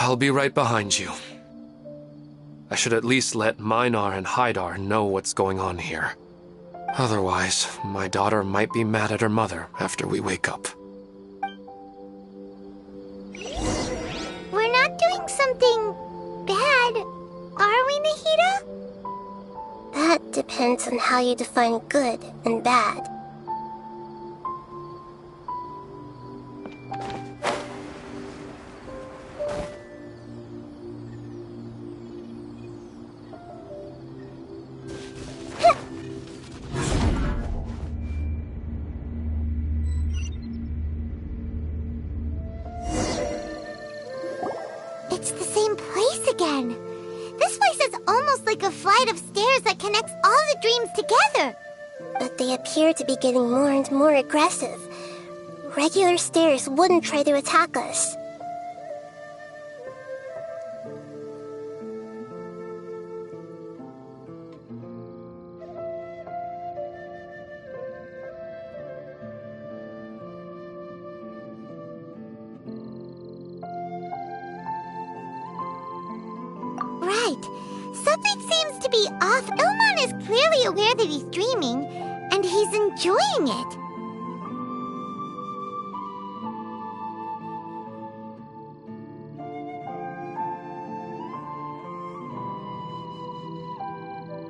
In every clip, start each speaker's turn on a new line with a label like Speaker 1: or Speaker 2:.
Speaker 1: I'll be right behind you. I should at least let Minar and Haidar know what's going on here. Otherwise, my daughter might be mad at her mother after we wake up.
Speaker 2: We're not doing something bad, are we, Nahida? That depends on how you define good and bad. It's the same place again. This place is almost like a flight of stairs that connects all the dreams together. But they appear to be getting more and more aggressive. Regular stairs wouldn't try to attack us. Right. Something seems to be off. Ilman is clearly aware that he's dreaming, and he's enjoying it.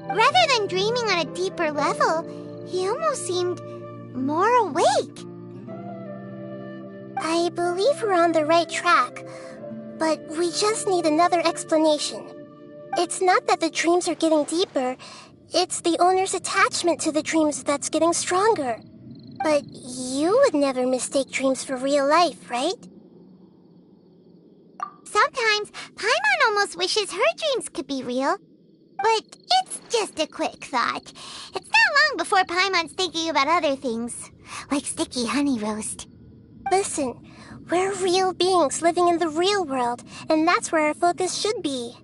Speaker 2: Rather than dreaming on a deeper level, he almost seemed more awake. I believe we're on the right track, but we just need another explanation. It's not that the dreams are getting deeper, it's the owner's attachment to the dreams that's getting stronger. But you would never mistake dreams for real life, right? Sometimes, Paimon almost wishes her dreams could be real. But it's just a quick thought. It's not long before Paimon's thinking about other things, like sticky honey roast. Listen, we're real beings living in the real world, and that's where our focus should be.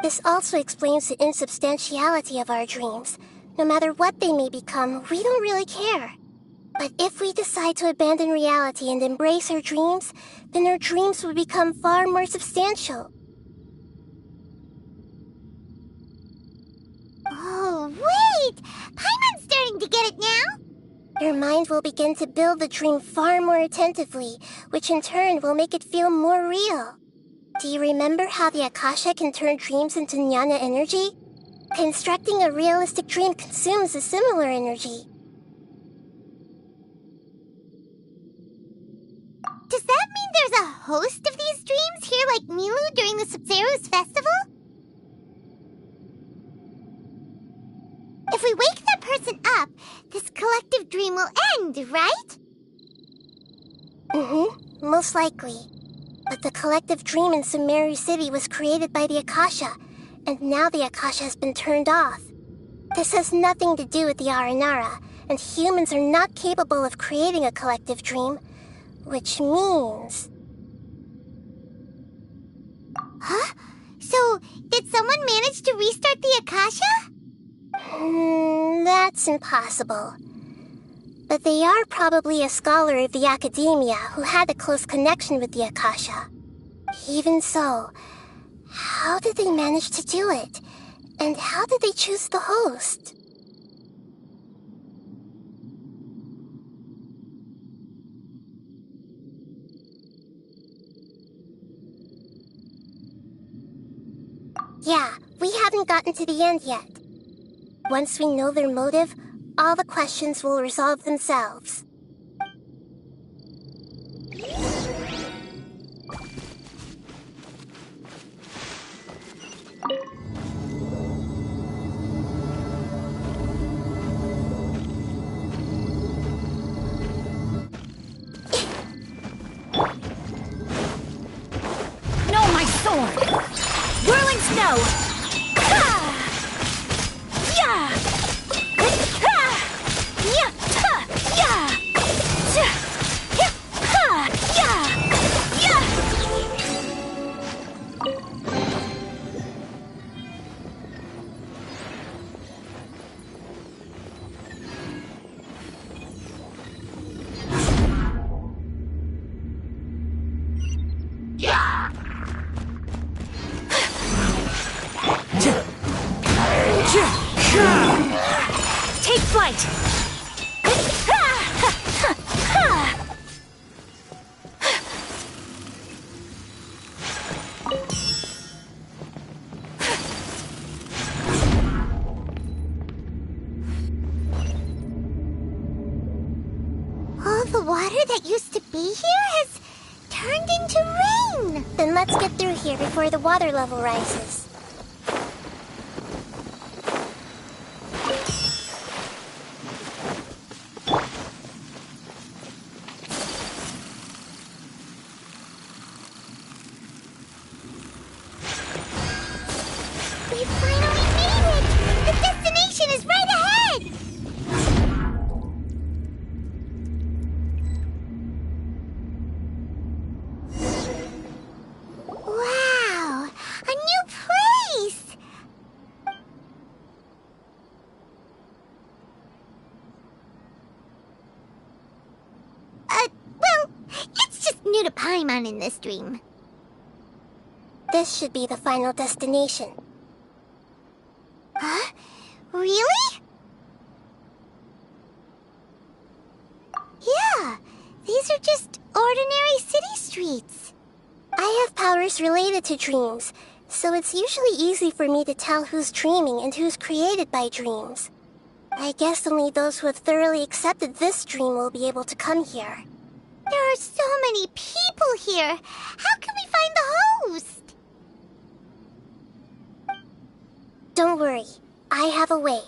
Speaker 2: This also explains the insubstantiality of our dreams. No matter what they may become, we don't really care. But if we decide to abandon reality and embrace our dreams, then our dreams will become far more substantial. Oh, wait! Paimon's starting to get it now! Your mind will begin to build the dream far more attentively, which in turn will make it feel more real. Do you remember how the Akasha can turn dreams into jnana energy? Constructing a realistic dream consumes a similar energy. Does that mean there's a host of these dreams here like Milu during the Sabzeruz festival? If we wake that person up, this collective dream will end, right? Mm-hmm, most likely. But the collective dream in Sumeru City was created by the Akasha, and now the Akasha has been turned off. This has nothing to do with the Aranara, and humans are not capable of creating a collective dream, which means... Huh? So, did someone manage to restart the Akasha? That's impossible. But they are probably a scholar of the academia who had a close connection with the Akasha. Even so, how did they manage to do it? And how did they choose the host? Yeah, we haven't gotten to the end yet. Once we know their motive, all the questions will resolve themselves.
Speaker 3: No, my sword! Whirling snow! flight!
Speaker 2: All the water that used to be here has turned into rain. Then let's get through here before the water level rises. We finally made it! The destination is right ahead! Wow! A new place! Well, it's just new to Paimon in this dream. This should be the final destination. Huh? Really? Yeah, these are just ordinary city streets. I have powers related to dreams, so it's usually easy for me to tell who's dreaming and who's created by dreams. I guess only those who have thoroughly accepted this dream will be able to come here. There are so many people here. How can we find the host? Don't worry, I have a way.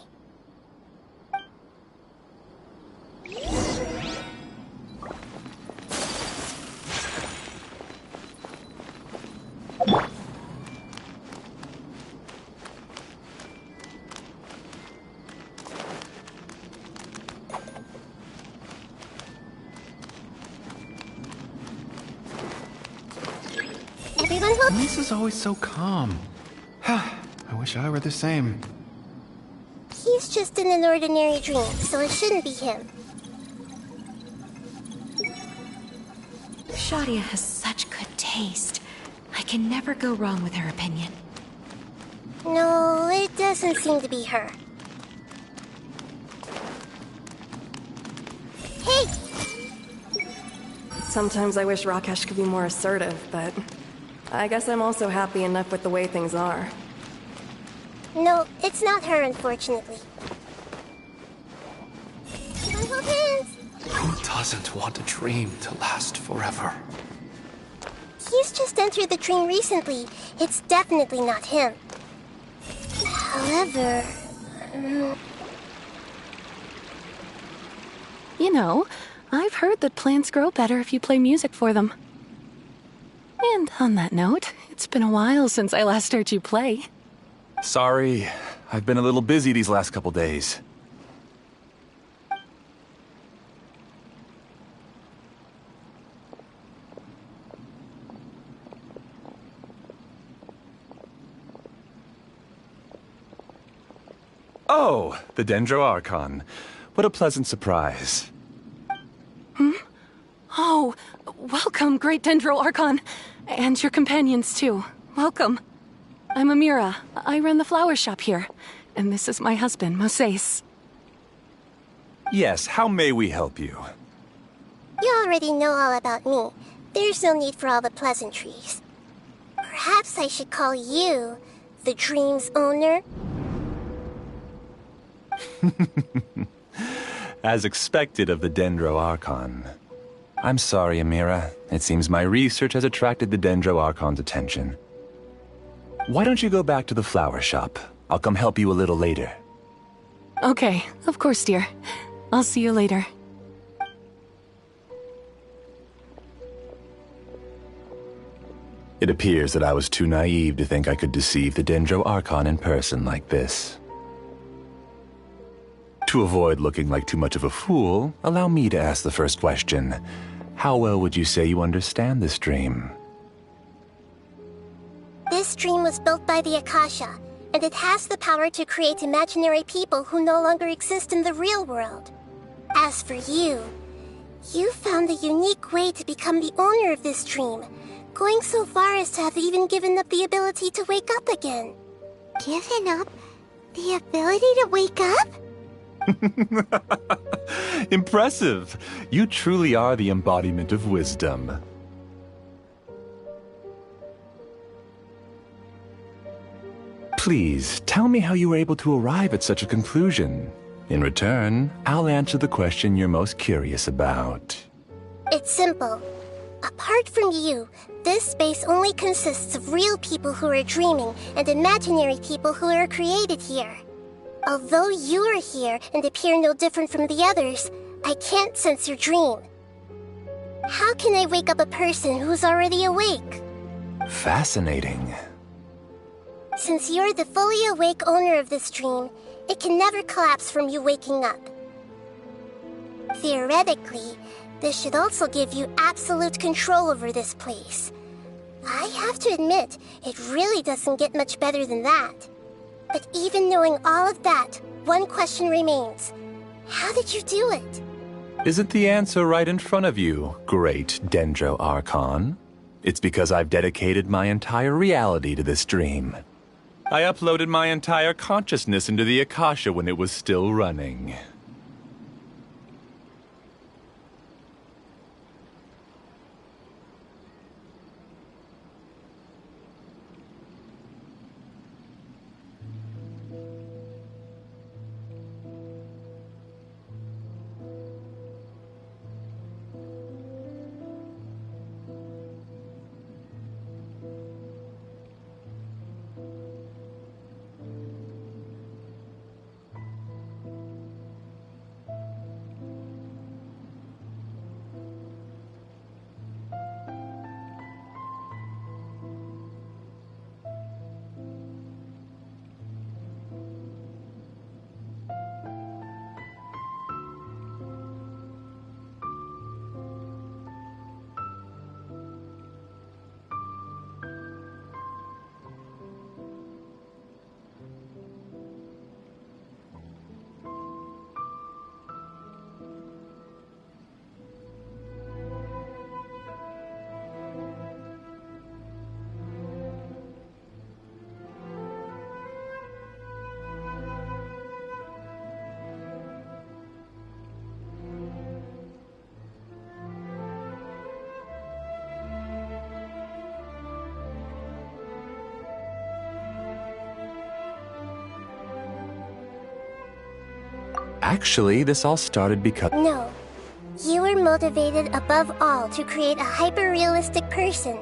Speaker 2: Everyone will...
Speaker 4: Lisa's always so calm. I wish I were the same.
Speaker 2: He's just in an ordinary dream, so it shouldn't be him.
Speaker 5: Shadia has such good taste. I can never go wrong with her opinion.
Speaker 2: No, it doesn't seem to be her. Hey!
Speaker 6: Sometimes I wish Rakesh could be more assertive, but I guess I'm also happy enough with the way things are.
Speaker 2: No, it's not her, unfortunately. Everyone hold hands!
Speaker 1: Who doesn't want a dream to last forever?
Speaker 2: He's just entered the dream recently. It's definitely not him. However...
Speaker 5: You know, I've heard that plants grow better if you play music for them. And on that note, it's been a while since I last heard you play.
Speaker 4: Sorry, I've been a little busy these last couple days. Oh, the Dendro Archon. What a pleasant surprise.
Speaker 5: Oh, welcome, Great Dendro Archon. And your companions, too. Welcome. I'm Amira. I run the flower shop here. And this is my husband, Moses.
Speaker 4: Yes, how may we help you?
Speaker 2: You already know all about me. There's no need for all the pleasantries. Perhaps I should call you the dream's owner?
Speaker 4: As expected of the Dendro Archon. I'm sorry, Amira. It seems my research has attracted the Dendro Archon's attention. Why don't you go back to the flower shop? I'll come help you a little later.
Speaker 5: Okay, of course, dear. I'll see you later.
Speaker 4: It appears that I was too naive to think I could deceive the Dendro Archon in person like this. To avoid looking like too much of a fool, allow me to ask the first question. How well would you say you understand this dream?
Speaker 2: This dream was built by the Akasha, and it has the power to create imaginary people who no longer exist in the real world. As for you, you found a unique way to become the owner of this dream, going so far as to have even given up the ability to wake up again. Given up the ability to wake up?
Speaker 4: Impressive. You truly are the embodiment of wisdom. Please, tell me how you were able to arrive at such a conclusion. In return, I'll answer the question you're most curious about.
Speaker 2: It's simple. Apart from you, this space only consists of real people who are dreaming and imaginary people who are created here. Although you are here and appear no different from the others, I can't sense your dream. How can I wake up a person who's already awake?
Speaker 4: Fascinating.
Speaker 2: Since you're the fully awake owner of this dream, it can never collapse from you waking up. Theoretically, this should also give you absolute control over this place. I have to admit, it really doesn't get much better than that. But even knowing all of that, one question remains. How did you do it?
Speaker 4: Isn't the answer right in front of you, great Dendro Archon? It's because I've dedicated my entire reality to this dream. I uploaded my entire consciousness into the Akasha when it was still running. Actually, this all started because...
Speaker 2: No. You were motivated above all to create a hyper-realistic person.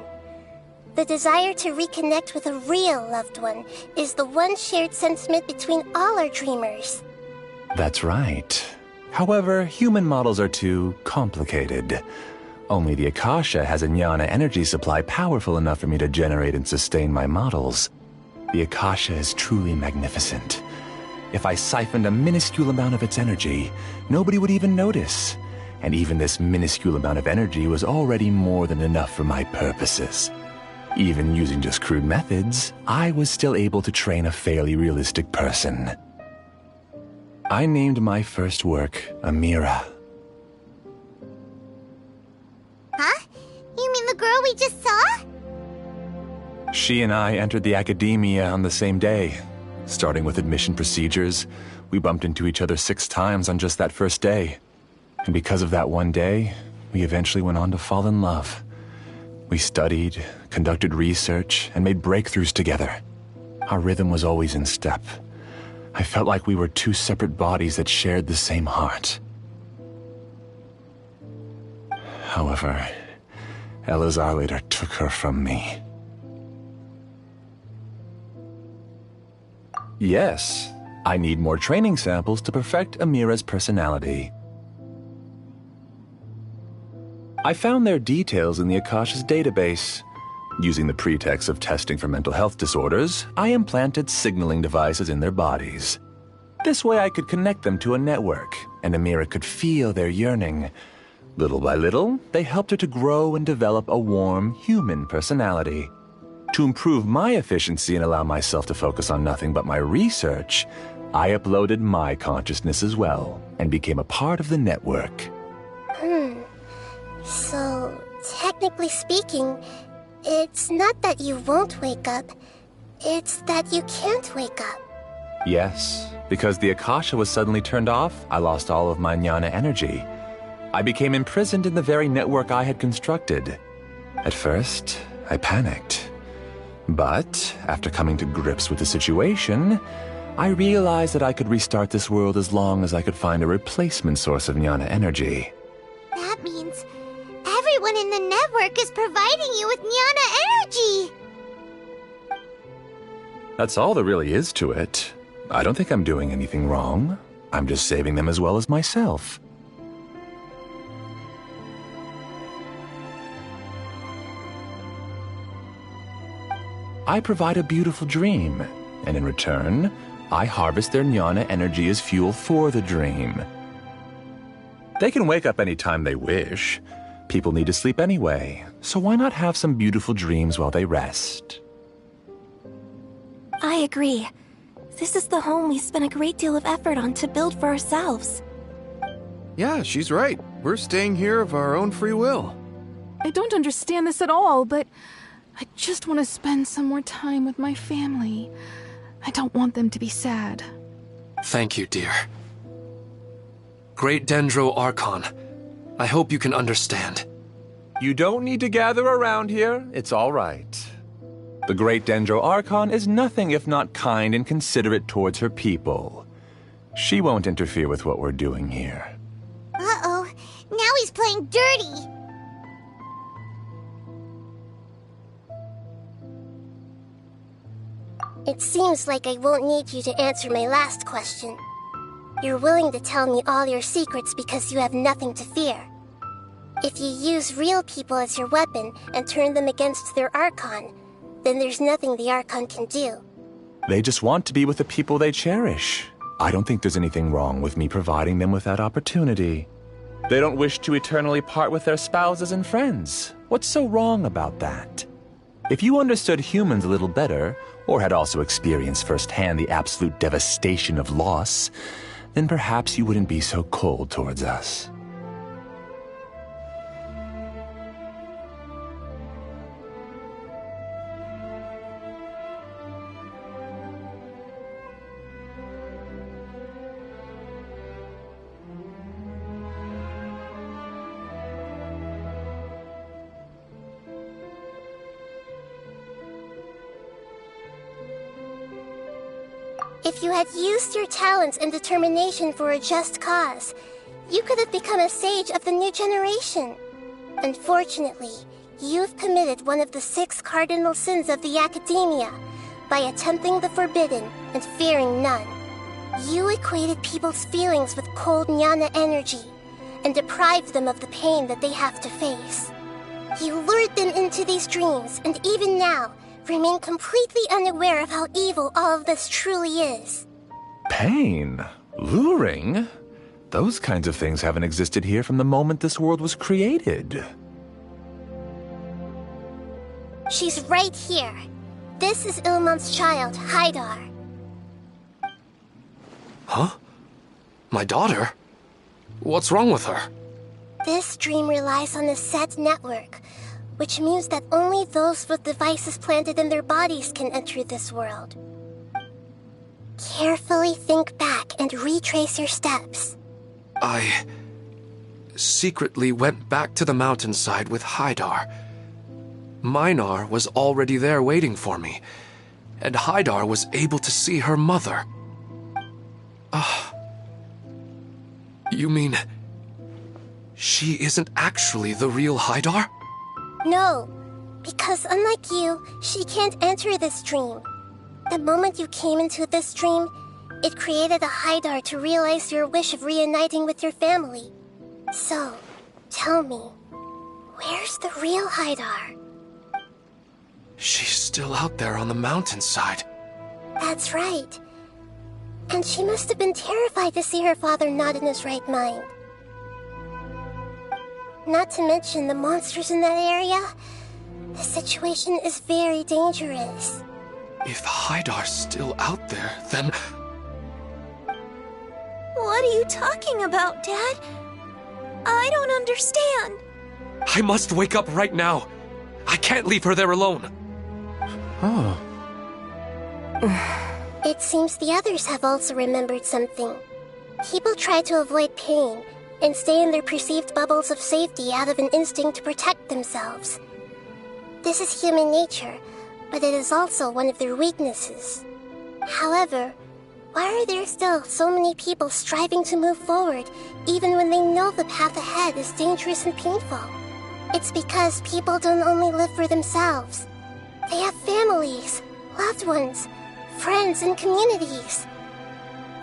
Speaker 2: The desire to reconnect with a real loved one is the one shared sentiment between all our dreamers.
Speaker 4: That's right. However, human models are too complicated. Only the Akasha has a jnana energy supply powerful enough for me to generate and sustain my models. The Akasha is truly magnificent. If I siphoned a minuscule amount of its energy, nobody would even notice. And even this minuscule amount of energy was already more than enough for my purposes. Even using just crude methods, I was still able to train a fairly realistic person. I named my first work Amira.
Speaker 2: Huh? You mean the girl we just saw?
Speaker 4: She and I entered the academia on the same day. Starting with admission procedures, we bumped into each other 6 times on just that first day. And because of that one day, we eventually went on to fall in love. We studied, conducted research, and made breakthroughs together. Our rhythm was always in step. I felt like we were 2 separate bodies that shared the same heart. However, Elazar later took her from me. Yes, I need more training samples to perfect Amira's personality. I found their details in the Akasha's database. Using the pretext of testing for mental health disorders, I implanted signaling devices in their bodies. This way I could connect them to a network, and Amira could feel their yearning. Little by little, they helped her to grow and develop a warm, human personality. To improve my efficiency and allow myself to focus on nothing but my research, I uploaded my consciousness as well, and became a part of the network.
Speaker 2: So, technically speaking, it's not that you won't wake up, it's that you can't wake up.
Speaker 4: Yes, because the Akasha was suddenly turned off, I lost all of my jnana energy. I became imprisoned in the very network I had constructed. At first, I panicked. But, after coming to grips with the situation, I realized that I could restart this world as long as I could find a replacement source of jnana energy.
Speaker 2: That means everyone in the network is providing you with jnana energy!
Speaker 4: That's all there really is to it. I don't think I'm doing anything wrong. I'm just saving them as well as myself. I provide a beautiful dream, and in return, I harvest their jnana energy as fuel for the dream. They can wake up any time they wish. People need to sleep anyway, so why not have some beautiful dreams while they rest?
Speaker 3: I agree. This is the home we spent a great deal of effort on to build for ourselves.
Speaker 7: Yeah, she's right. We're staying here of our own free will.
Speaker 8: I don't understand this at all, but I just want to spend some more time with my family. I don't want them to be sad.
Speaker 1: Thank you, dear. Great Dendro Archon, I hope you can understand.
Speaker 4: You don't need to gather around here. It's all right. The Great Dendro Archon is nothing if not kind and considerate towards her people. She won't interfere with what we're doing here.
Speaker 2: Uh-oh, now he's playing dirty! It seems like I won't need you to answer my last question. You're willing to tell me all your secrets because you have nothing to fear. If you use real people as your weapon and turn them against their Archon, then there's nothing the Archon can do.
Speaker 4: They just want to be with the people they cherish. I don't think there's anything wrong with me providing them with that opportunity. They don't wish to eternally part with their spouses and friends. What's so wrong about that? If you understood humans a little better, or had also experienced firsthand the absolute devastation of loss, then perhaps you wouldn't be so cold towards us.
Speaker 2: If you had used your talents and determination for a just cause, you could have become a sage of the new generation. Unfortunately, you've committed one of the 6 cardinal sins of the Academia by attempting the forbidden and fearing none. You equated people's feelings with cold jnana energy and deprived them of the pain that they have to face. You lured them into these dreams, and even now, remain completely unaware of how evil all of this truly is.
Speaker 4: Pain? Luring? Those kinds of things haven't existed here from the moment this world was created.
Speaker 2: She's right here. This is Ilmon's child, Haidar.
Speaker 1: Huh? My daughter? What's wrong with her?
Speaker 2: This dream relies on a set network, which means that only those with devices planted in their bodies can enter this world. Carefully think back and retrace your steps.
Speaker 1: I secretly went back to the mountainside with Haidar. Minar was already there waiting for me, and Haidar was able to see her mother. You mean she isn't actually the real Haidar?
Speaker 2: No, because unlike you, she can't enter this dream. The moment you came into this dream, it created a Haidar to realize your wish of reuniting with your family. So, tell me, where's the real Haidar?
Speaker 1: She's still out there on the mountainside.
Speaker 2: That's right. And she must have been terrified to see her father not in his right mind. Not to mention the monsters in that area. The situation is very dangerous.
Speaker 1: If Haidar's still out there, then...
Speaker 3: What are you talking about, Dad? I don't understand.
Speaker 1: I must wake up right now. I can't leave her there alone.
Speaker 4: Oh.
Speaker 2: It seems the others have also remembered something. People try to avoid pain and stay in their perceived bubbles of safety out of an instinct to protect themselves. This is human nature, but it is also one of their weaknesses. However, why are there still so many people striving to move forward even when they know the path ahead is dangerous and painful? It's because people don't only live for themselves. They have families, loved ones, friends, and communities.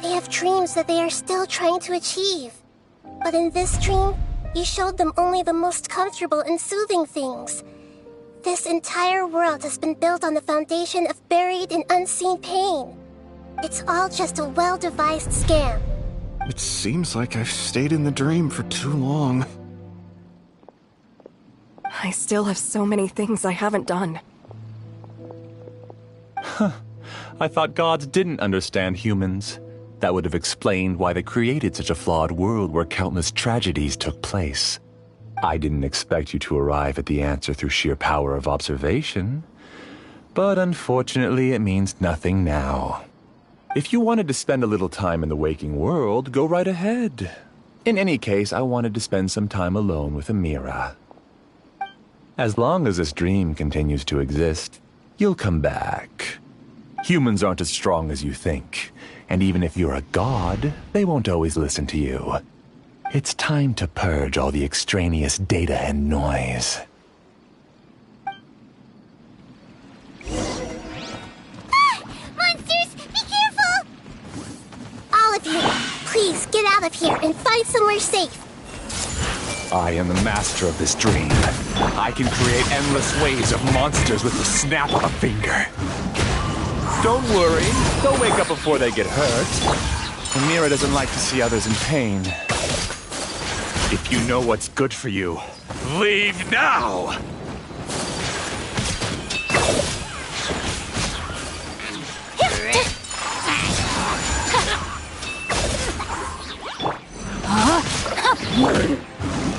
Speaker 2: They have dreams that they are still trying to achieve. But in this dream, you showed them only the most comfortable and soothing things. This entire world has been built on the foundation of buried and unseen pain. It's all just a well-devised scam.
Speaker 7: It seems like I've stayed in the dream for too long.
Speaker 6: I still have so many things I haven't done.
Speaker 4: I thought gods didn't understand humans. That would have explained why they created such a flawed world where countless tragedies took place. I didn't expect you to arrive at the answer through sheer power of observation. But unfortunately, it means nothing now. If you wanted to spend a little time in the waking world, go right ahead. In any case, I wanted to spend some time alone with Amira. As long as this dream continues to exist, you'll come back. Humans aren't as strong as you think, and even if you're a god, they won't always listen to you. It's time to purge all the extraneous data and noise.
Speaker 2: Monsters, be careful! All of you, please get out of here and find somewhere safe.
Speaker 4: I am the master of this dream. I can create endless waves of monsters with the snap of a finger. Don't worry, they'll wake up before they get hurt. Amira doesn't like to see others in pain. If you know what's good for you, leave now!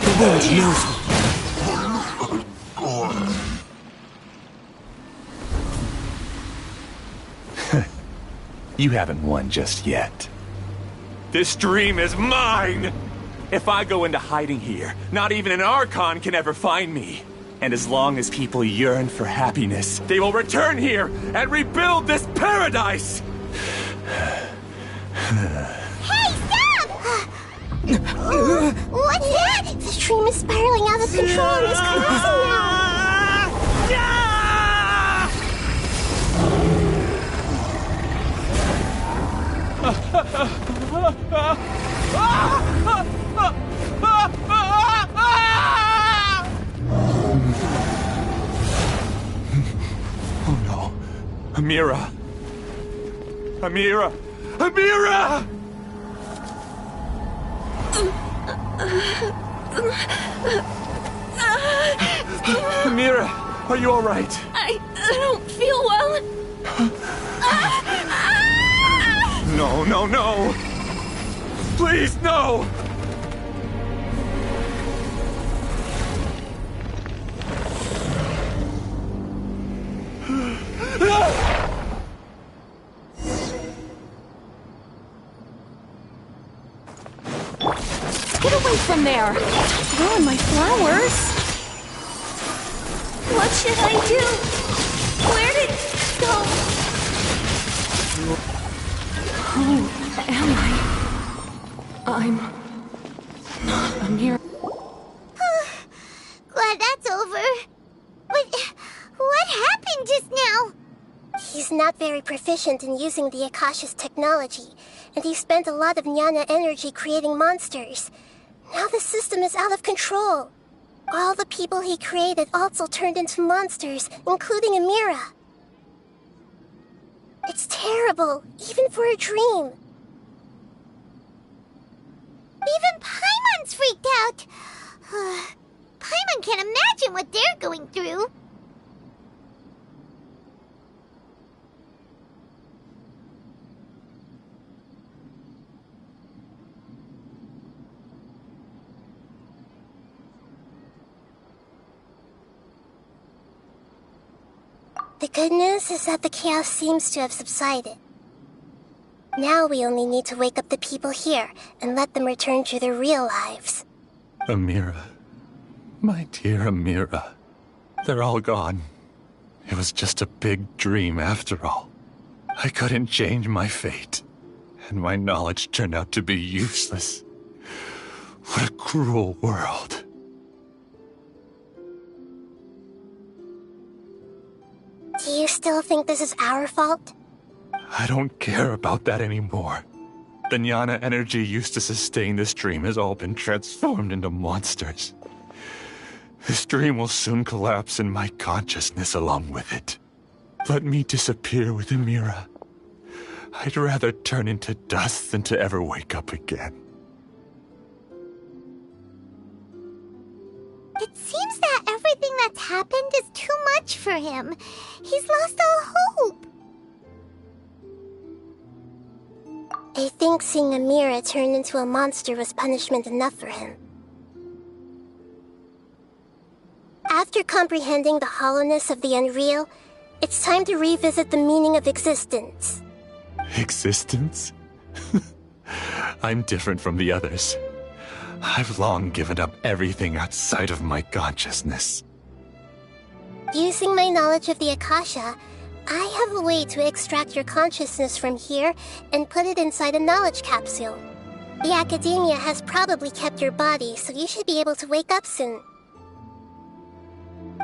Speaker 1: The world knows me.
Speaker 4: You haven't won just yet. This dream is mine! If I go into hiding here, not even an Archon can ever find me. And as long as people yearn for happiness, they will return here and rebuild this paradise!
Speaker 2: Hey, stop! What's that? The dream is spiraling out of control and is collapsing now.
Speaker 4: Oh no. Amira! Amira! Amira! Amira, are you all right?
Speaker 3: I don't feel well.
Speaker 4: No, no, no! Please, no!
Speaker 5: Get away from there! Don't ruin my flowers!
Speaker 3: What should I do? Where did it go?
Speaker 5: Who am I? I'm not Amira.
Speaker 2: Glad that's over. But what happened just now? He's not very proficient in using the Akasha's technology, and he spent a lot of Jnana energy creating monsters. Now the system is out of control. All the people he created also turned into monsters, including Amira. It's terrible, even for a dream. Even Paimon's freaked out. Paimon can't imagine what they're going through. The good news is that the chaos seems to have subsided. Now we only need to wake up the people here and let them return to their real lives.
Speaker 4: Amira. My dear Amira. They're all gone. It was just a big dream after all. I couldn't change my fate, and my knowledge turned out to be useless. What a cruel world.
Speaker 2: Do you still think this is our fault?
Speaker 4: I don't care about that anymore. The jnana energy used to sustain this dream has all been transformed into monsters. This dream will soon collapse and my consciousness along with it. Let me disappear with Amira. I'd rather turn into dust than to ever wake up again.
Speaker 2: It seems that everything that's happened is too much for him. He's lost all hope. I think seeing Amira turn into a monster was punishment enough for him. After comprehending the hollowness of the unreal, it's time to revisit the meaning of existence.
Speaker 4: Existence? I'm different from the others. I've long given up everything outside of my consciousness.
Speaker 2: Using my knowledge of the Akasha, I have a way to extract your consciousness from here and put it inside a knowledge capsule. The Academia has probably kept your body, so you should be able to wake up soon.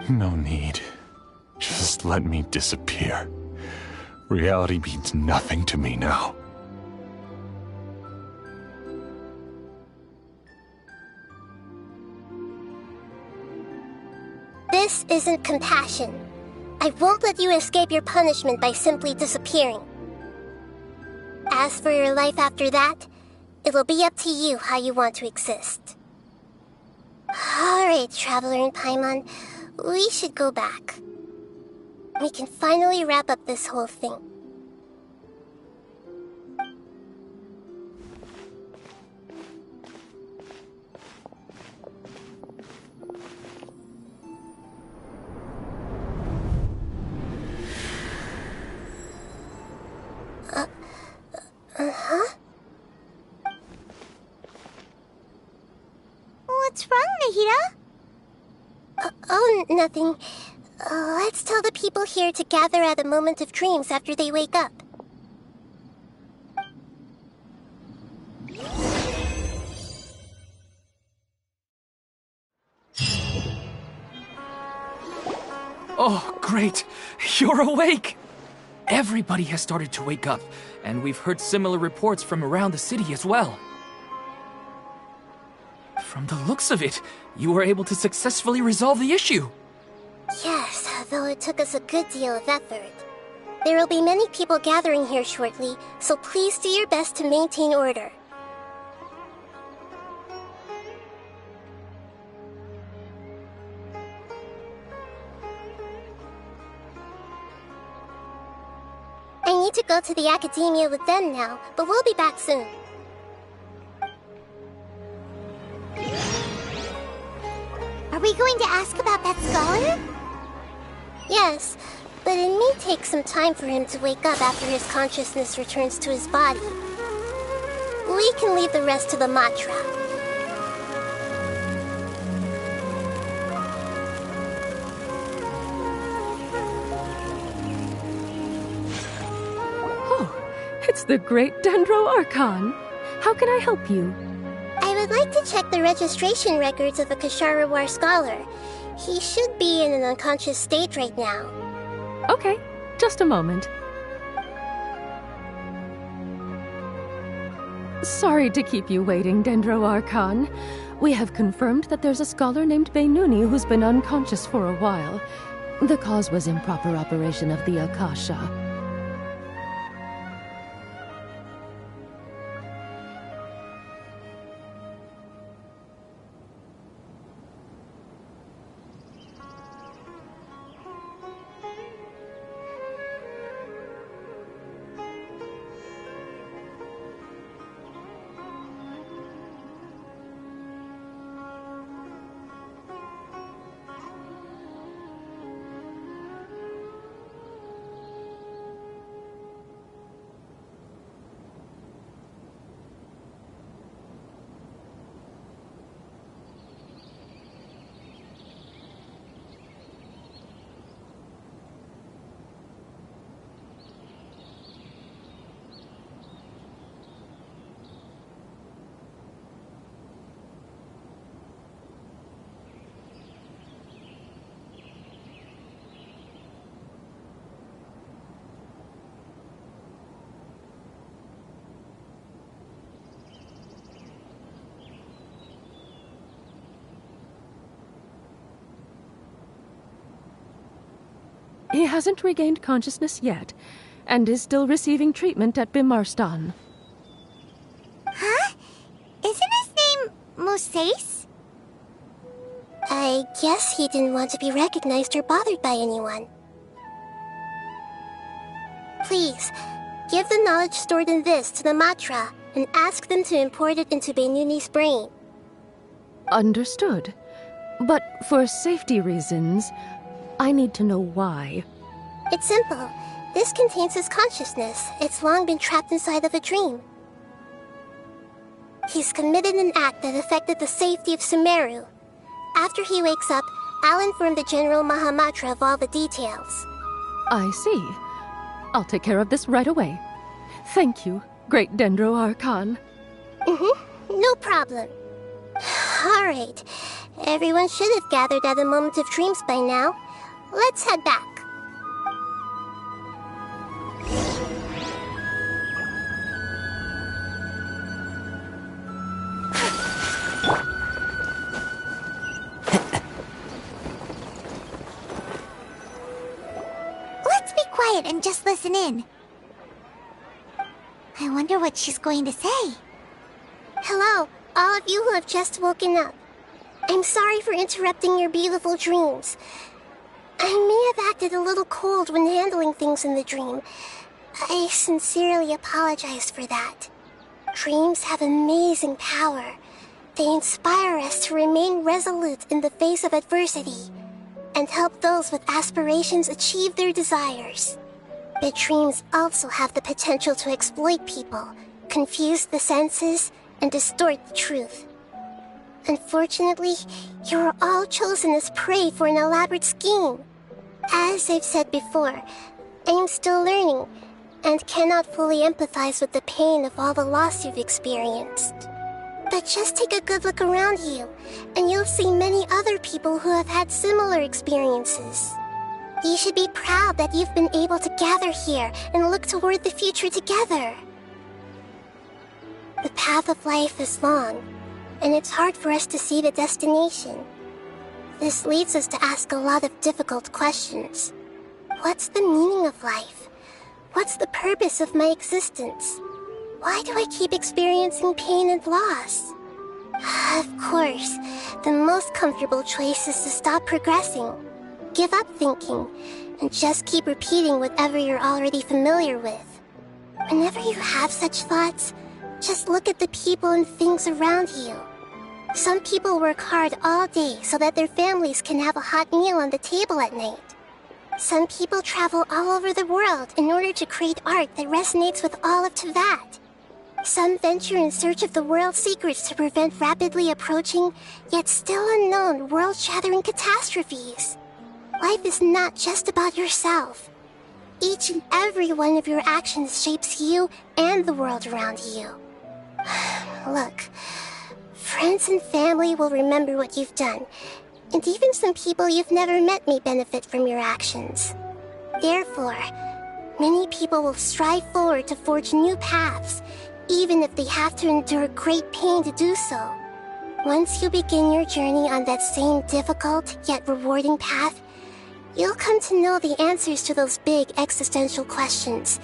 Speaker 4: No need. Just let me disappear. Reality means nothing to me now.
Speaker 2: This isn't compassion. I won't let you escape your punishment by simply disappearing. As for your life after that, it will be up to you how you want to exist. Alright, Traveler and Paimon, we should go back. We can finally wrap up this whole thing. What's wrong, Nahida? Oh, nothing. Let's tell the people here to gather at a moment of dreams after they wake up.
Speaker 9: Oh, great! You're awake! Everybody has started to wake up, and we've heard similar reports from around the city as well. From the looks of it, you were able to successfully resolve the issue.
Speaker 2: Yes, though it took us a good deal of effort. There will be many people gathering here shortly, so please do your best to maintain order. I need to go to the Academia with them now, but we'll be back soon. Are we going to ask about that scholar? Yes, but it may take some time for him to wake up after his consciousness returns to his body. We can leave the rest to the Matra.
Speaker 5: It's the great Dendro Archon. How can I help you?
Speaker 2: I would like to check the registration records of a Kasharawar scholar. He should be in an unconscious state right now.
Speaker 5: Okay, just a moment. Sorry to keep you waiting, Dendro Archon. We have confirmed that there's a scholar named Beinuni who's been unconscious for a while. The cause was improper operation of the Akasha.
Speaker 10: hasn't regained consciousness yet, and is still receiving treatment at Bimarstan.
Speaker 2: Huh? Isn't his name Moses? I guess he didn't want to be recognized or bothered by anyone. Please, give the knowledge stored in this to the Matra and ask them to import it into Benuni's brain.
Speaker 10: Understood. But for safety reasons, I need to know why.
Speaker 2: It's simple. This contains his consciousness. It's long been trapped inside of a dream. He's committed an act that affected the safety of Sumeru. After he wakes up, I'll inform the General Mahamatra of all the details.
Speaker 10: I see. I'll take care of this right away. Thank you, Great Dendro Archon.
Speaker 2: No problem. Alright. Everyone should have gathered at the Moment of Dreams by now. Let's head back.
Speaker 11: Let's be quiet and just listen in. I wonder what she's going to say.
Speaker 2: Hello, all of you who have just woken up. I'm sorry for interrupting your beautiful dreams. I may have acted a little cold when handling things in the dream. I sincerely apologize for that. Dreams have amazing power. They inspire us to remain resolute in the face of adversity and help those with aspirations achieve their desires. But dreams also have the potential to exploit people, confuse the senses, and distort the truth. Unfortunately, you were all chosen as prey for an elaborate scheme. As I've said before, I am still learning and cannot fully empathize with the pain of all the loss you've experienced. But just take a good look around you, and you'll see many other people who have had similar experiences. You should be proud that you've been able to gather here and look toward the future together. The path of life is long, and it's hard for us to see the destination. This leads us to ask a lot of difficult questions. What's the meaning of life? What's the purpose of my existence? Why do I keep experiencing pain and loss? Of course, the most comfortable choice is to stop progressing. Give up thinking, and just keep repeating whatever you're already familiar with. Whenever you have such thoughts, just look at the people and things around you. Some people work hard all day so that their families can have a hot meal on the table at night. Some people travel all over the world in order to create art that resonates with all of Teyvat. Some venture in search of the world's secrets to prevent rapidly approaching, yet still unknown, world-shattering catastrophes. Life is not just about yourself. Each and every one of your actions shapes you and the world around you. Look, friends and family will remember what you've done, and even some people you've never met may benefit from your actions. Therefore, many people will strive forward to forge new paths, even if they have to endure great pain to do so. Once you begin your journey on that same difficult yet rewarding path, you'll come to know the answers to those big existential questions,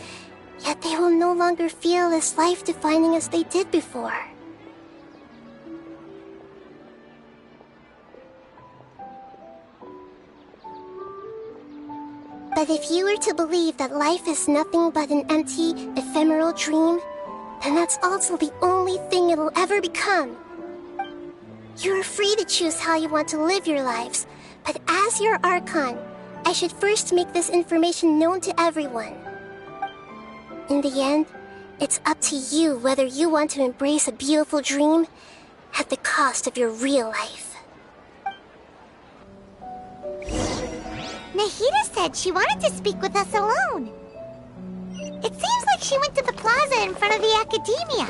Speaker 2: yet they will no longer feel as life-defining as they did before. But if you were to believe that life is nothing but an empty, ephemeral dream, then that's also the only thing it'll ever become. You're free to choose how you want to live your lives, but as your Archon, I should first make this information known to everyone. In the end, it's up to you whether you want to embrace a beautiful dream at the cost of your real life.
Speaker 11: Nahida said she wanted to speak with us alone. It seems like she went to the plaza in front of the academia.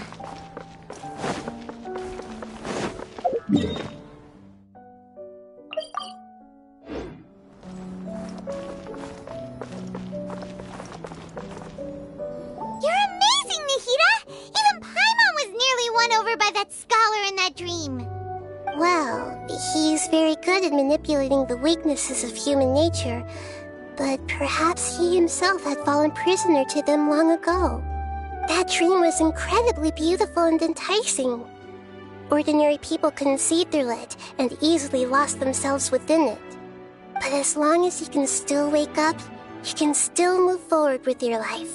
Speaker 11: You're amazing, Nahida! Even Paimon was nearly won over by that scholar in that dream.
Speaker 2: Well, he's very good at manipulating the weaknesses of human nature, But perhaps he himself had fallen prisoner to them long ago. That dream was incredibly beautiful and enticing. Ordinary people couldn't see through it and easily lost themselves within it. But as long as you can still wake up, you can still move forward with your life.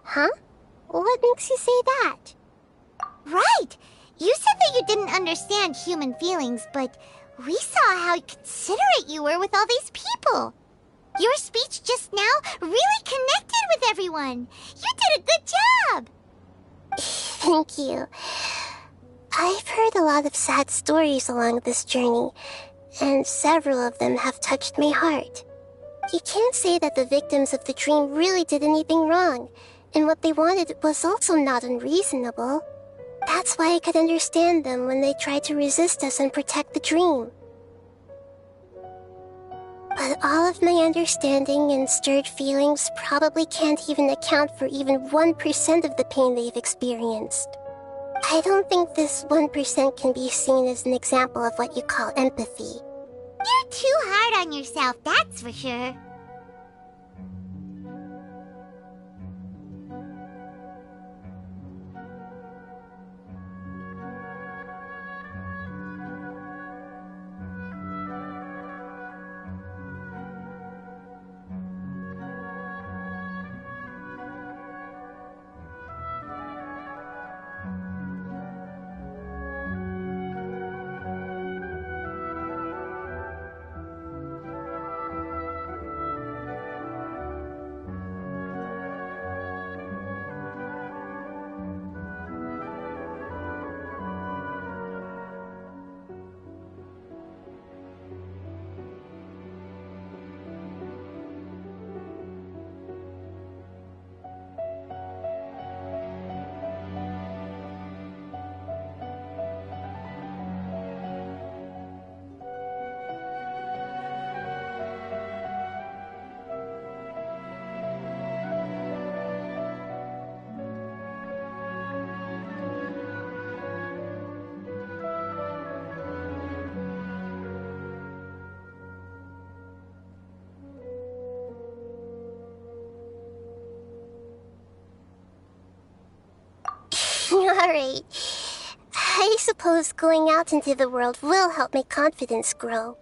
Speaker 2: Huh? What makes you say that?
Speaker 11: Right! You said that you didn't understand human feelings, but we saw how considerate you were with all these people. Your speech just now really connected with everyone. You did a good job!
Speaker 2: Thank you. I've heard a lot of sad stories along this journey, and several of them have touched my heart. You can't say that the victims of the dream really did anything wrong, and what they wanted was also not unreasonable. That's why I could understand them when they tried to resist us and protect the dream. But all of my understanding and stirred feelings probably can't even account for even 1% of the pain they've experienced. I don't think this 1% can be seen as an example of what you call empathy.
Speaker 11: You're too hard on yourself, that's for sure.
Speaker 2: Alright. I suppose going out into the world will help my confidence grow.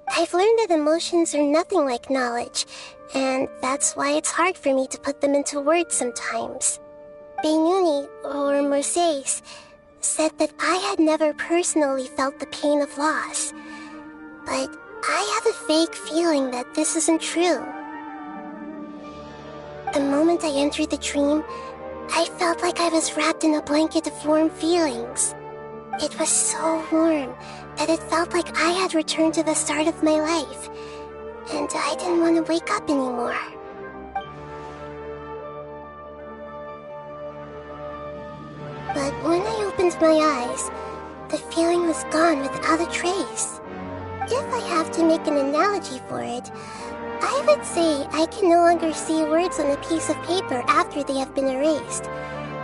Speaker 2: I've learned that emotions are nothing like knowledge, and that's why it's hard for me to put them into words sometimes. Beinuni, or Moses, said that I had never personally felt the pain of loss. But I have a vague feeling that this isn't true. The moment I entered the dream, I felt like I was wrapped in a blanket of warm feelings. It was so warm that it felt like I had returned to the start of my life, and I didn't want to wake up anymore. But when I opened my eyes, the feeling was gone without a trace. If I have to make an analogy for it, I would say I can no longer see words on a piece of paper after they have been erased,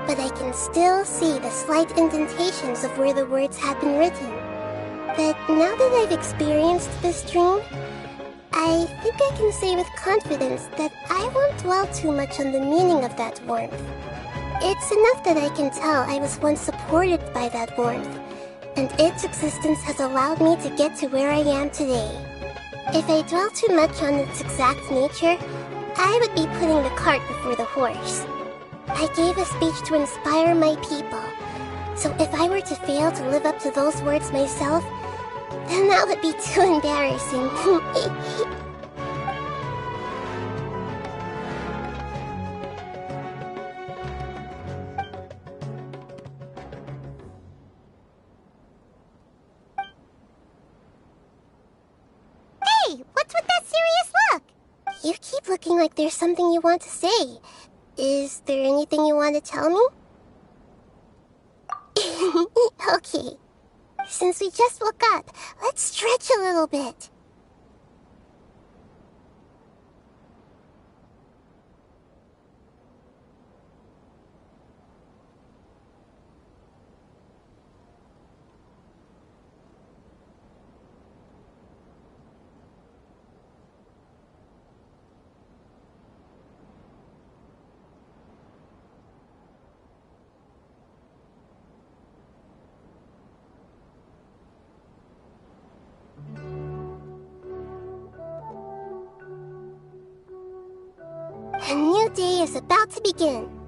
Speaker 2: but I can still see the slight indentations of where the words have been written. But now that I've experienced this dream, I think I can say with confidence that I won't dwell too much on the meaning of that warmth. It's enough that I can tell I was once supported by that warmth, and its existence has allowed me to get to where I am today. If I dwell too much on its exact nature, I would be putting the cart before the horse. I gave a speech to inspire my people. So if I were to fail to live up to those words myself, then that would be too embarrassing.
Speaker 11: Hey, what's with that serious look?
Speaker 2: You keep looking like there's something you want to say. Is there anything you want to tell me? Okay. Since we just woke up, let's stretch a little bit. A new day is about to begin.